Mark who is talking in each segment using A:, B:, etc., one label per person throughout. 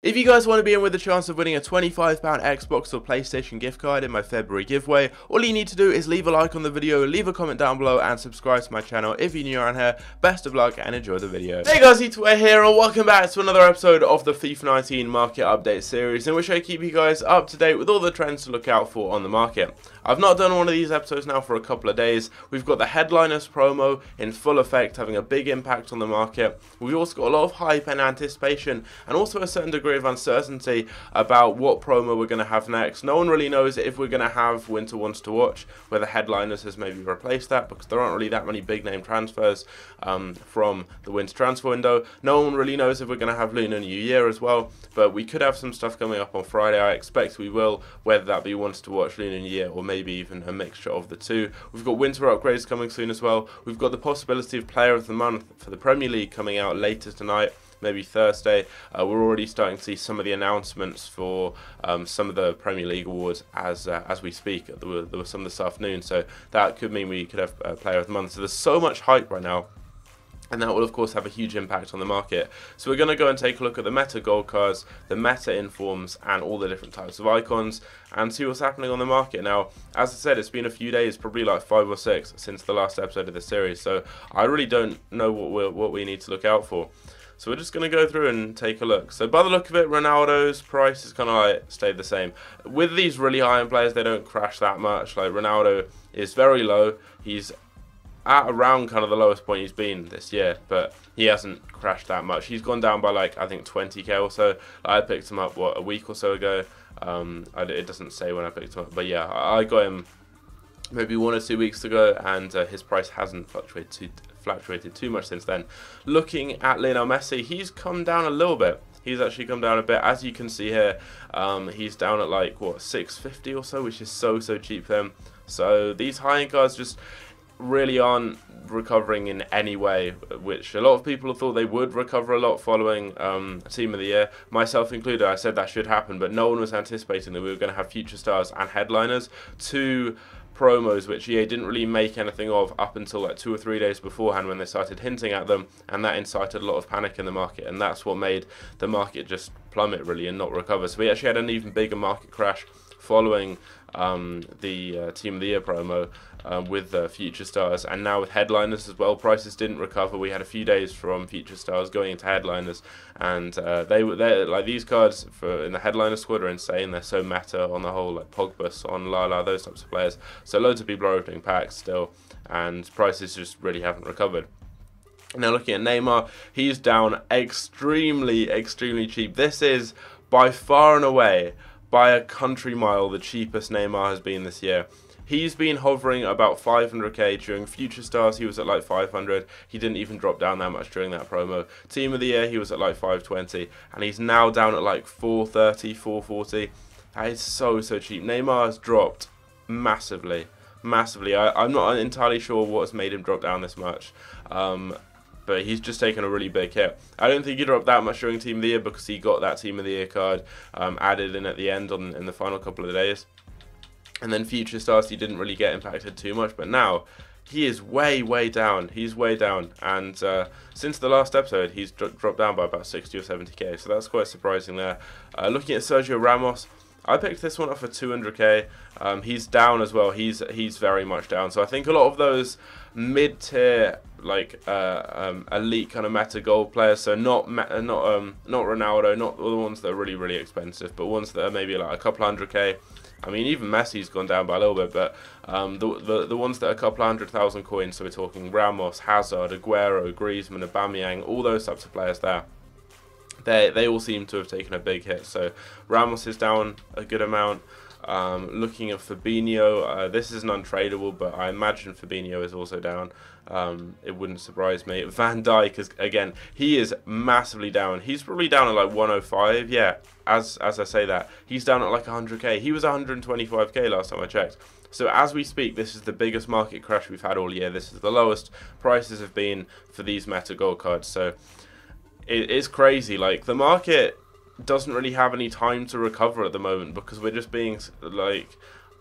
A: If you guys want to be in with a chance of winning a £25 Xbox or PlayStation gift card in my February giveaway, all you need to do is leave a like on the video, leave a comment down below, and subscribe to my channel if you're new around here. Best of luck and enjoy the video. Hey guys, We're here and welcome back to another episode of the FIFA 19 market update series, in which I keep you guys up to date with all the trends to look out for on the market. I've not done one of these episodes now for a couple of days. We've got the Headliners promo in full effect, having a big impact on the market. We've also got a lot of hype and anticipation, and also a certain degree of uncertainty about what promo we're going to have next. No one really knows if we're going to have Winter Wants to Watch, where the Headliners has maybe replaced that, because there aren't really that many big name transfers from the winter transfer window. No one really knows if we're going to have Lunar New Year as well, but we could have some stuff coming up on Friday. I expect we will, whether that be Wants to Watch, Lunar New Year, or maybe even a mixture of the two. We've got winter upgrades coming soon as well. We've got the possibility of Player of the Month for the Premier League coming out later tonight, maybe Thursday. We're already starting to see some of the announcements for some of the Premier League awards as we speak. There were some this afternoon, so that could mean we could have Player of the Month. So there's so much hype right now, and that will of course have a huge impact on the market. So we're going to go and take a look at the meta gold cards, the meta informs, and all the different types of icons, and see what's happening on the market. Now, as I said, it's been a few days, probably like 5 or 6 since the last episode of the series, so I really don't know what we need to look out for. So we're just going to go through and take a look. So by the look of it, Ronaldo's price is kind of like stayed the same. With these really high-end players, they don't crash that much. Like Ronaldo is very low. He's at around kind of the lowest point he's been this year, but he hasn't crashed that much. He's gone down by like, I think 20k or so. I picked him up, what, a week or so ago. It doesn't say when I picked him up, but yeah, I got him maybe 1 or 2 weeks ago, and his price hasn't fluctuated too much since then. Looking at Lionel Messi, he's come down a little bit. He's actually come down a bit, as you can see here. He's down at like, what, 650 or so, which is so cheap for him. So these high-end cards just really aren't recovering in any way, which a lot of people thought they would recover a lot following Team of the Year, myself included. I said that should happen, but no one was anticipating that we were going to have Future Stars and Headliners, two promos which EA didn't really make anything of up until like 2 or 3 days beforehand, when they started hinting at them, and that incited a lot of panic in the market, and that's what made the market just plummet really and not recover. So we actually had an even bigger market crash following the Team of the Year promo with Future Stars, and now with Headliners as well. Prices didn't recover. We had a few days from Future Stars going into Headliners, and they like, these cards in the Headliner squad are insane. They're so meta on the whole, like Pogba, Son, Lala, those types of players. So loads of people are opening packs still, and prices just really haven't recovered. Now looking at Neymar, he's down extremely cheap. This is by far and away, by a country mile, the cheapest Neymar has been this year. He's been hovering about 500k during Future Stars. He was at like 500. He didn't even drop down that much during that promo. Team of the Year, he was at like 520, and he's now down at like 430, 440. That is so cheap. Neymar has dropped massively. I'm not entirely sure what has made him drop down this much. But he's just taken a really big hit. I don't think he dropped that much during Team of the Year, because he got that Team of the Year card added in at the end in the final couple of days. And then Future Stars, he didn't really get impacted too much, but now he is way down. He's way down, and since the last episode, he's dropped down by about 60 or 70k, so that's quite surprising there. Looking at Sergio Ramos, I picked this one up for 200k. He's down as well. He's very much down. So I think a lot of those mid-tier, like elite kind of meta gold players, so not Ronaldo, not the ones that are really expensive, but ones that are maybe like a couple 100k. I mean, even Messi's gone down by a little bit, but the ones that are a couple 100,000 coins, so we're talking Ramos, Hazard, Aguero, Griezmann, Aubameyang, all those types of players there. They all seem to have taken a big hit. So Ramos is down a good amount. Looking at Fabinho, this is an untradeable, but I imagine Fabinho is also down. It wouldn't surprise me. Van Dijk is, again, he is massively down. He's probably down at like 105. Yeah, as I say that, he's down at like 100k. He was 125k last time I checked. So as we speak, this is the biggest market crash we've had all year. This is the lowest prices have been for these meta gold cards. So it is crazy. Like, the market doesn't really have any time to recover at the moment, because we're just being like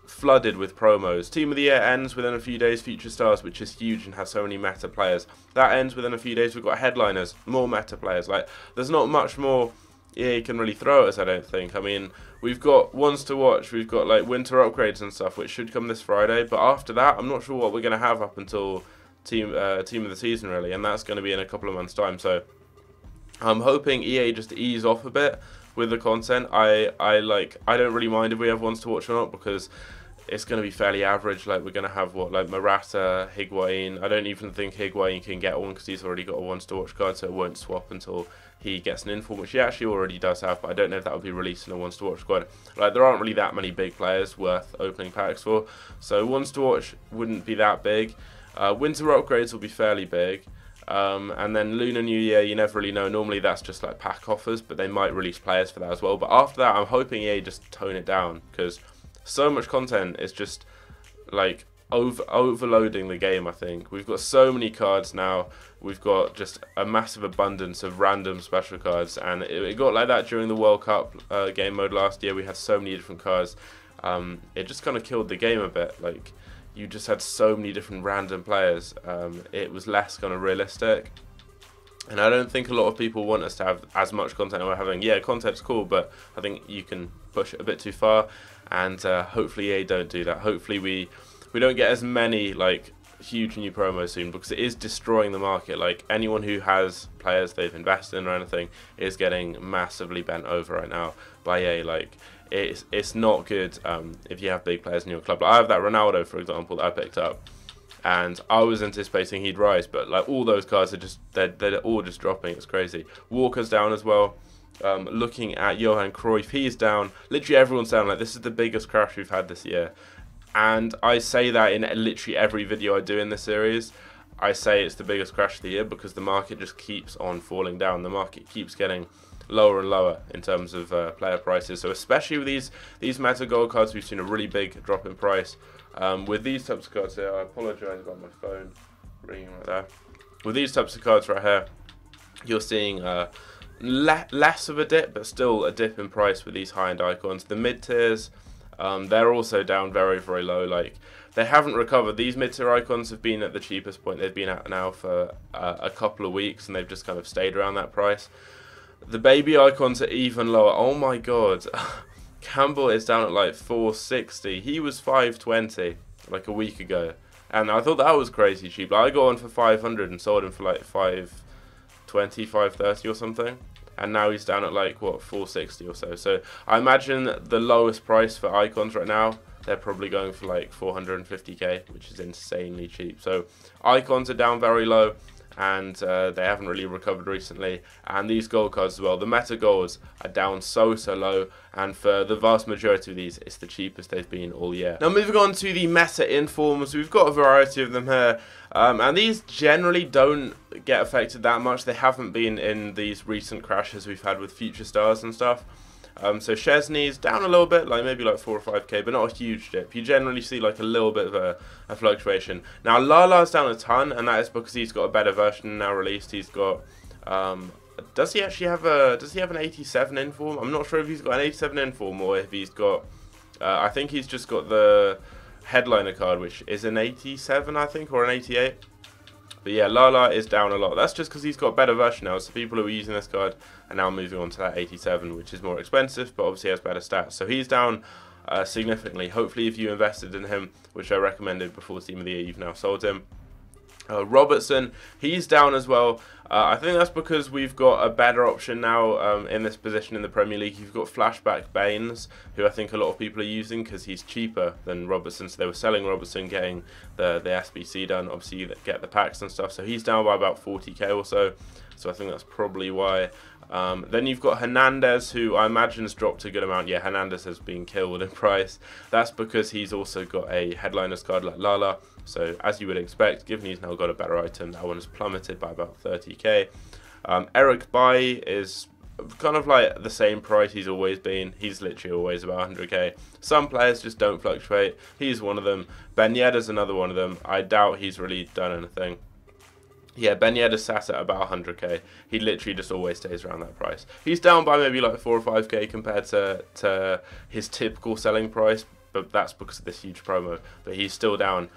A: flooded with promos. Team of the Year ends within a few days. Future Stars, which is huge and has so many meta players, that ends within a few days. We've got Headliners, more meta players. Like, there's not much more EA can really throw at us, I don't think. I mean, we've got ones to watch, we've got like winter upgrades and stuff, which should come this Friday, but after that, I'm not sure what we're going to have up until team of the season, really, and that's going to be in a couple of months' time, so I'm hoping EA just ease off a bit with the content. I don't really mind if we have ones to watch or not, because it's going to be fairly average. Like, we're going to have, what, like Morata, Higuain. I don't even think Higuain can get one because he's already got a ones to watch card, so it won't swap until he gets an inform, which he actually already does have, but I don't know if that will be released in a ones to watch squad. Like, there aren't really that many big players worth opening packs for, so ones to watch wouldn't be that big. Winter upgrades will be fairly big. And then Lunar New Year, you never really know. Normally that's just like pack offers, but they might release players for that as well. But after that, I'm hoping EA just tone it down, because so much content is just like overloading the game. I think we've got so many cards now. We've got just a massive abundance of random special cards, and it got like that during the World Cup game mode last year. We had so many different cards. It just kind of killed the game a bit. Like, you just had so many different random players. It was less kind of realistic, and I don't think a lot of people want us to have as much content as we're having. Yeah, content's cool, but I think you can push it a bit too far, and hopefully EA don't do that. Hopefully we don't get as many like huge new promos soon, because it is destroying the market. Like, anyone who has players they've invested in or anything is getting massively bent over right now by EA. Like, it's not good if you have big players in your club. Like, I have that Ronaldo, for example, that I picked up, and I was anticipating he'd rise, but like all those cards are just they're all just dropping. It's crazy. Walker's down as well. Looking at Johan Cruyff, he's down. Literally everyone's down. Like, this is the biggest crash we've had this year, and I say that in literally every video I do in this series. I say it's the biggest crash of the year because the market just keeps on falling down. The market keeps getting lower and lower in terms of player prices. So especially with these meta gold cards, we've seen a really big drop in price. With these types of cards here, I apologise about my phone ringing right there. With these types of cards right here, you're seeing less of a dip, but still a dip in price with these high-end icons. The mid tiers, they're also down very, very low. Like, they haven't recovered. These mid-tier icons have been at the cheapest point they've been at now for a couple of weeks, and they've just kind of stayed around that price. The baby icons are even lower. Oh my god. Campbell is down at like 460. He was 520 like a week ago, and I thought that was crazy cheap. Like, I got one for 500 and sold him for like 520, 530 or something, and now he's down at like, what, 460 or so. So I imagine the lowest price for icons right now, they're probably going for like 450k, which is insanely cheap. So icons are down very low, and they haven't really recovered recently. And these gold cards as well, the meta golds are down so low, and for the vast majority of these, it's the cheapest they've been all year. Now, moving on to the meta informs, we've got a variety of them here, and these generally don't get affected that much. They haven't been in these recent crashes we've had with future stars and stuff. So Chesney's down a little bit, like maybe like 4 or 5k, but not a huge dip. You generally see like a little bit of a fluctuation. Now Lala's down a ton, and that is because he's got a better version now released. He's got, does he have an 87 inform? I'm not sure if he's got an 87 inform or if he's got, I think he's just got the headliner card, which is an 87, I think, or an 88. But yeah, Lala is down a lot. That's just because he's got a better version now. So people who are using this card are now moving on to that 87, which is more expensive, but obviously has better stats. So he's down significantly. Hopefully, if you invested in him, which I recommended before Team of the Year, you've now sold him. Robertson, he's down as well. I think that's because we've got a better option now in this position in the Premier League. You've got Flashback Baines, who I think a lot of people are using because he's cheaper than Robertson. So they were selling Robertson, getting the SBC done. Obviously, you get the packs and stuff. So he's down by about 40k or so. So I think that's probably why. Then you've got Hernandez, who I imagine has dropped a good amount. Yeah, Hernandez has been killed in price. That's because he's also got a headliners card like Lala. So as you would expect, given he's now got a better item, that one has plummeted by about 30k. Eric Bailly is kind of like the same price he's always been. He's literally always about 100k. Some players just don't fluctuate. He's one of them. Ben Yedder's another one of them. I doubt he's really done anything. Yeah, Ben Yedder sat at about 100k. He literally just always stays around that price. He's down by maybe like 4 or 5k compared to his typical selling price, but that's because of this huge promo. But he's still down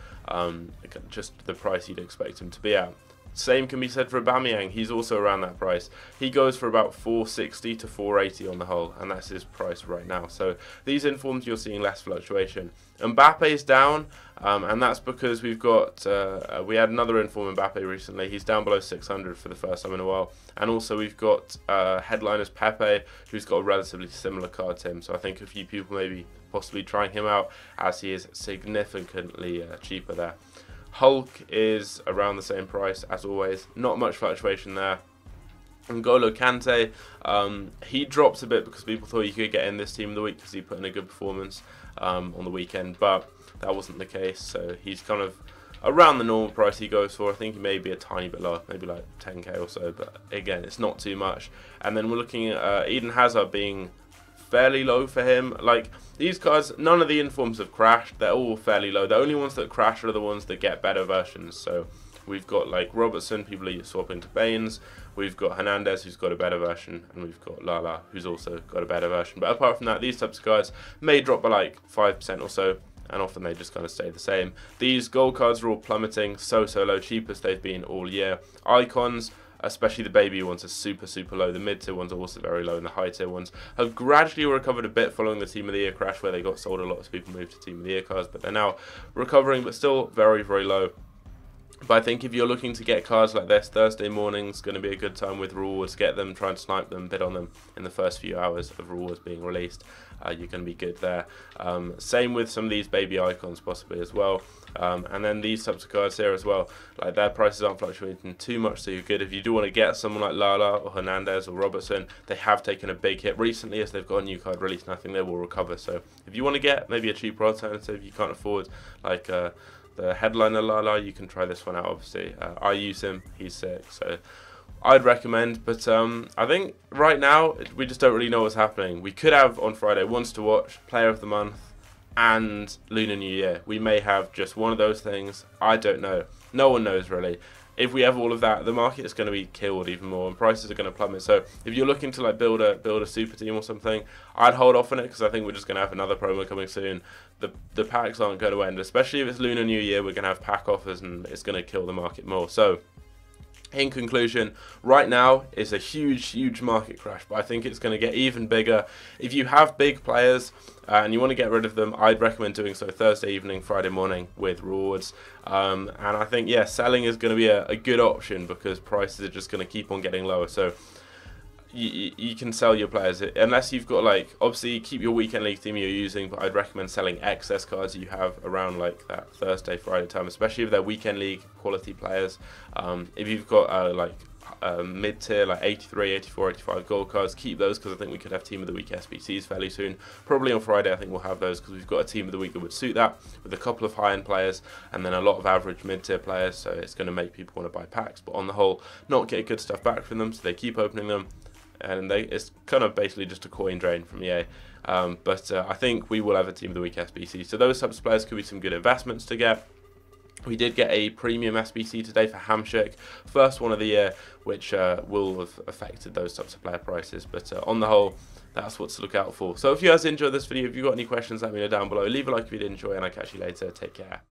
A: just the price you'd expect him to be at. Same can be said for Aubameyang. He's also around that price. He goes for about 460 to 480 on the whole, and that's his price right now. So these informs you're seeing less fluctuation. Mbappe's down, and that's because we've got we had another inform Mbappe recently. He's down below 600 for the first time in a while, and also we've got headliners Pepe, who's got a relatively similar card to him. So I think a few people maybe possibly trying him out, as he is significantly cheaper there. Hulk is around the same price as always, not much fluctuation there. N'Golo Kante, he drops a bit because people thought he could get in this team of the week because he put in a good performance on the weekend, but that wasn't the case. So he's kind of around the normal price he goes for. I think he may be a tiny bit lower, maybe like 10k or so, but again, it's not too much. And then we're looking at Eden Hazard being fairly low for him. Like, these cards, none of the informs have crashed. They're all fairly low. The only ones that crash are the ones that get better versions. So we've got like Robertson, people are swapping to Baines. We've got Hernandez, who's got a better version, and we've got Lala, who's also got a better version. But apart from that, these types of cards may drop by like 5% or so, and often they just kind of stay the same. These gold cards are all plummeting so low, cheapest they've been all year. Icons, especially the baby ones, are super low. The mid-tier ones are also very low, and the high-tier ones have gradually recovered a bit following the Team of the Year crash, where they got sold a lot, so people moved to Team of the Year cards, but they're now recovering, but still very low. But I think if you're looking to get cards like this, Thursday morning's going to be a good time with rewards. Get them, try and snipe them, bid on them in the first few hours of rewards being released. You're going to be good there. Same with some of these baby icons possibly as well. And then these types of cards here as well. Like, their prices aren't fluctuating too much, so you're good. If you do want to get someone like Lala or Hernandez or Robertson, they have taken a big hit recently as they've got a new card released, and I think they will recover. So if you want to get maybe a cheaper alternative, you can't afford like the headliner Lala, you can try this one out. Obviously, I use him, he's sick, so I'd recommend. But I think right now we just don't really know what's happening. We could have on Friday Ones to Watch, Player of the Month, and Lunar New Year. We may have just one of those things. I don't know. No one knows really. If we have all of that, the market is going to be killed even more, and prices are going to plummet. So if you're looking to like build a super team or something, I'd hold off on it, because I think we're just going to have another promo coming soon. The packs aren't going to end, especially if it's Lunar New Year. We're going to have pack offers, and it's going to kill the market more. So in conclusion, right now is a huge market crash, but I think it's going to get even bigger. If you have big players and you want to get rid of them, I'd recommend doing so Thursday evening, Friday morning with rewards. And I think, yeah, selling is going to be a good option, because prices are just going to keep on getting lower. So you can sell your players, unless you've got, like, obviously keep your weekend league team you're using, but I'd recommend selling excess cards you have around like that Thursday, Friday time, especially if they're weekend league quality players. If you've got like mid-tier, like 83, 84, 85 gold cards, keep those, because I think we could have Team of the Week SBCs fairly soon. Probably on Friday I think we'll have those, because we've got a Team of the Week that would suit that, with a couple of high-end players and then a lot of average mid-tier players, so it's going to make people want to buy packs, but on the whole not get good stuff back from them, so they keep opening them. And it's kind of basically just a coin drain from EA. But I think we will have a Team of the Week SBC. So those types of players could be some good investments to get. We did get a premium SBC today for Hamshik, first one of the year, which will have affected those types of player prices. But on the whole, that's what to look out for. So if you guys enjoyed this video, if you've got any questions, let me know down below. Leave a like if you did enjoy, and I'll catch you later. Take care.